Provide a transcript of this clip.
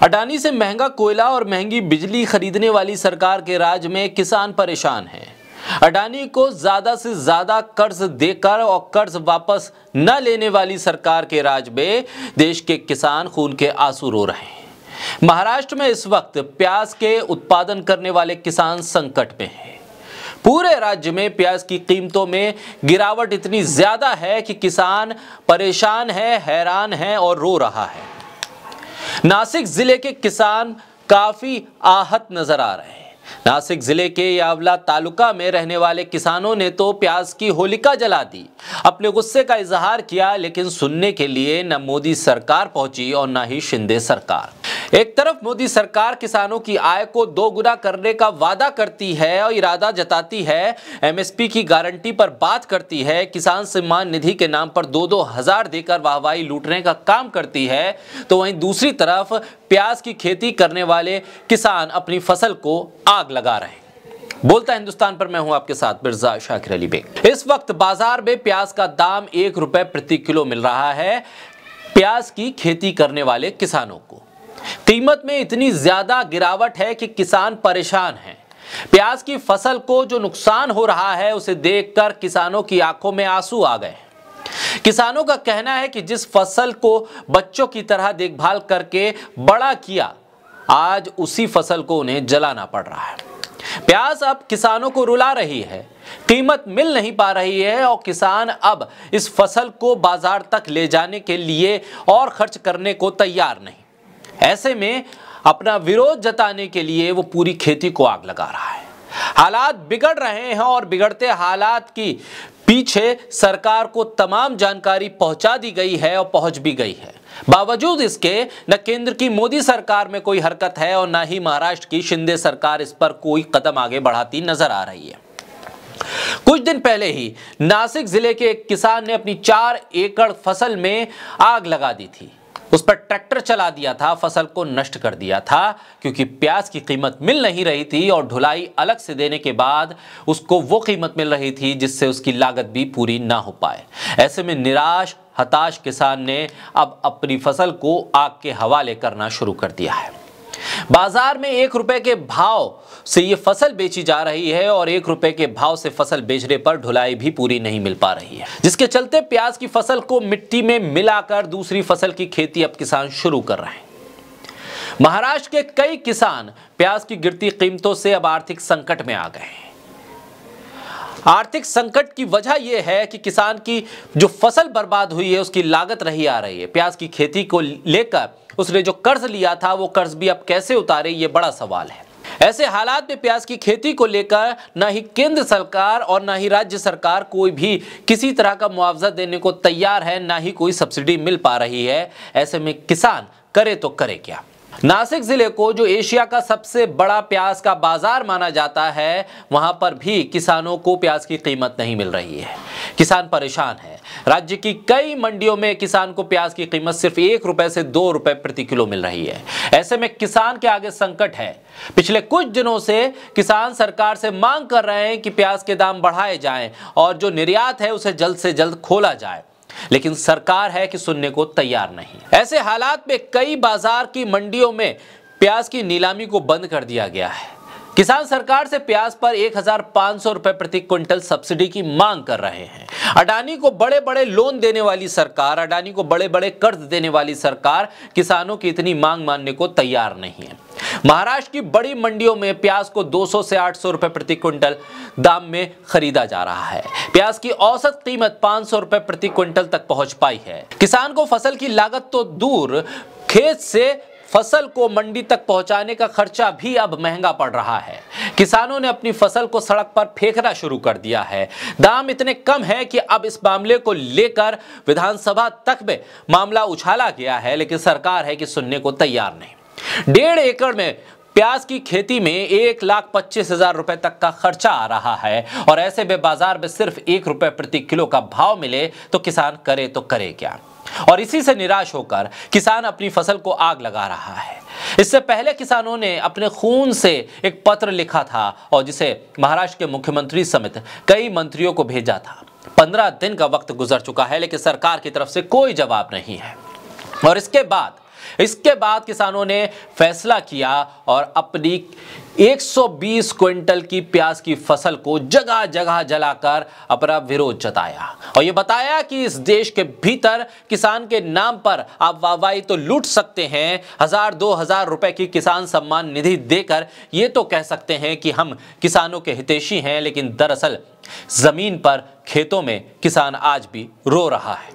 अडानी से महंगा कोयला और महंगी बिजली खरीदने वाली सरकार के राज में किसान परेशान हैं। अडानी को ज्यादा से ज्यादा कर्ज देकर और कर्ज वापस न लेने वाली सरकार के राज में देश के किसान खून के आंसू रो रहे हैं। महाराष्ट्र में इस वक्त प्याज के उत्पादन करने वाले किसान संकट में हैं। पूरे राज्य में प्याज की कीमतों में गिरावट इतनी ज्यादा है कि किसान परेशान है, हैरान है और रो रहा है। नासिक जिले के किसान काफी आहत नजर आ रहे हैं। नासिक जिले के यावला तालुका में रहने वाले किसानों ने तो प्याज की होलिका जला दी, अपने गुस्से का इजहार किया, लेकिन सुनने के लिए न मोदी सरकार पहुंची और न ही शिंदे सरकार। एक तरफ मोदी सरकार किसानों की आय को दोगुना करने का वादा करती है और इरादा जताती है, एमएसपी की गारंटी पर बात करती है, किसान सम्मान निधि के नाम पर 2-2 हजार देकर वाहवाही लूटने का काम करती है, तो वहीं दूसरी तरफ प्याज की खेती करने वाले किसान अपनी फसल को आग लगा रहे हैं। बोलता हिंदुस्तान पर मैं हूं आपके साथ मिर्जा शाकिर अली बेग। इस वक्त बाजार में प्याज का दाम 1 रुपए प्रति किलो मिल रहा है। प्याज की खेती करने वाले किसानों को कीमत में इतनी ज्यादा गिरावट है कि किसान परेशान हैं। प्याज की फसल को जो नुकसान हो रहा है उसे देखकर किसानों की आंखों में आंसू आ गए। किसानों का कहना है कि जिस फसल को बच्चों की तरह देखभाल करके बड़ा किया, आज उसी फसल को उन्हें जलाना पड़ रहा है। प्याज अब किसानों को रुला रही है, कीमत मिल नहीं पा रही है और किसान अब इस फसल को बाजार तक ले जाने के लिए और खर्च करने को तैयार नहीं। ऐसे में अपना विरोध जताने के लिए वो पूरी खेती को आग लगा रहा है। हालात बिगड़ रहे हैं और बिगड़ते हालात की पीछे सरकार को तमाम जानकारी पहुंचा दी गई है और पहुंच भी गई है। बावजूद इसके न केंद्र की मोदी सरकार में कोई हरकत है और न ही महाराष्ट्र की शिंदे सरकार इस पर कोई कदम आगे बढ़ाती नजर आ रही है। कुछ दिन पहले ही नासिक जिले के एक किसान ने अपनी 4 एकड़ फसल में आग लगा दी थी। उस पर ट्रैक्टर चला दिया था, फसल को नष्ट कर दिया था, क्योंकि प्याज की कीमत मिल नहीं रही थी और ढुलाई अलग से देने के बाद उसको वो कीमत मिल रही थी जिससे उसकी लागत भी पूरी ना हो पाए। ऐसे में निराश हताश किसान ने अब अपनी फसल को आग के हवाले करना शुरू कर दिया है। बाजार में 1 रुपए के भाव से ये फसल बेची जा रही है और 1 रुपए के भाव से फसल बेचने पर ढुलाई भी पूरी नहीं मिल पा रही है, जिसके चलते प्याज की फसल को मिट्टी में मिलाकर दूसरी फसल की खेती अब किसान शुरू कर रहे हैं। महाराष्ट्र के कई किसान प्याज की गिरती कीमतों से अब आर्थिक संकट में आ गए हैं। आर्थिक संकट की वजह यह है कि किसान की जो फसल बर्बाद हुई है उसकी लागत रही आ रही है। प्याज की खेती को लेकर उसने जो कर्ज लिया था वो कर्ज भी अब कैसे उतारे, ये बड़ा सवाल है। ऐसे हालात में प्याज की खेती को लेकर न ही केंद्र सरकार और न ही राज्य सरकार कोई भी किसी तरह का मुआवजा देने को तैयार है, न ही कोई सब्सिडी मिल पा रही है। ऐसे में किसान करे तो करे क्या। नासिक जिले को जो एशिया का सबसे बड़ा प्याज का बाजार माना जाता है, वहां पर भी किसानों को प्याज की कीमत नहीं मिल रही है। किसान परेशान है। राज्य की कई मंडियों में किसान को प्याज की कीमत सिर्फ 1 रुपए से 2 रुपए प्रति किलो मिल रही है। ऐसे में किसान के आगे संकट है। पिछले कुछ दिनों से किसान सरकार से मांग कर रहे हैं कि प्याज के दाम बढ़ाए जाएं और जो निर्यात है उसे जल्द से जल्द खोला जाए, लेकिन सरकार है कि सुनने को तैयार नहीं। ऐसे हालात में कई बाजार की मंडियों में प्याज की नीलामी को बंद कर दिया गया है। किसान सरकार से प्याज पर 1500 रुपए प्रति क्विंटल सब्सिडी की मांग कर रहे हैं। अडानी को बड़े बड़े लोन देने वाली सरकार, अडानी को बड़े बड़े कर्ज देने वाली सरकार किसानों की इतनी मांग मानने को तैयार नहीं है। महाराष्ट्र की बड़ी मंडियों में प्याज को 200 से 800 रुपए प्रति क्विंटल दाम में खरीदा जा रहा है। प्याज की औसत कीमत 500 रुपए प्रति क्विंटल तक पहुंच पाई है। किसान को फसल की लागत तो दूर, खेत से फसल को मंडी तक पहुंचाने का खर्चा भी अब महंगा पड़ रहा है। किसानों ने अपनी फसल को सड़क पर फेंकना शुरू कर दिया है। दाम इतने कम है कि अब इस मामले को लेकर विधानसभा तक में मामला उछाला गया है, लेकिन सरकार है कि सुनने को तैयार नहीं। 1.5 एकड़ में प्याज की खेती में 1,25,000 रुपए तक का खर्चा आ रहा है और ऐसे में बाजार में सिर्फ 1 रुपए प्रति किलो का भाव मिले तो किसान करे तो करे क्या। और इसी से निराश होकर किसान अपनी फसल को आग लगा रहा है। इससे पहले किसानों ने अपने खून से एक पत्र लिखा था और जिसे महाराष्ट्र के मुख्यमंत्री समेत कई मंत्रियों को भेजा था। 15 दिन का वक्त गुजर चुका है, लेकिन सरकार की तरफ से कोई जवाब नहीं है। और इसके बाद किसानों ने फैसला किया और अपनी 120 क्विंटल की प्याज की फसल को जगह जगह जलाकर अपना विरोध जताया और यह बताया कि इस देश के भीतर किसान के नाम पर आप वाहवाही तो लूट सकते हैं, 1000-2000 रुपए की किसान सम्मान निधि देकर ये तो कह सकते हैं कि हम किसानों के हितैषी हैं, लेकिन दरअसल जमीन पर खेतों में किसान आज भी रो रहा है।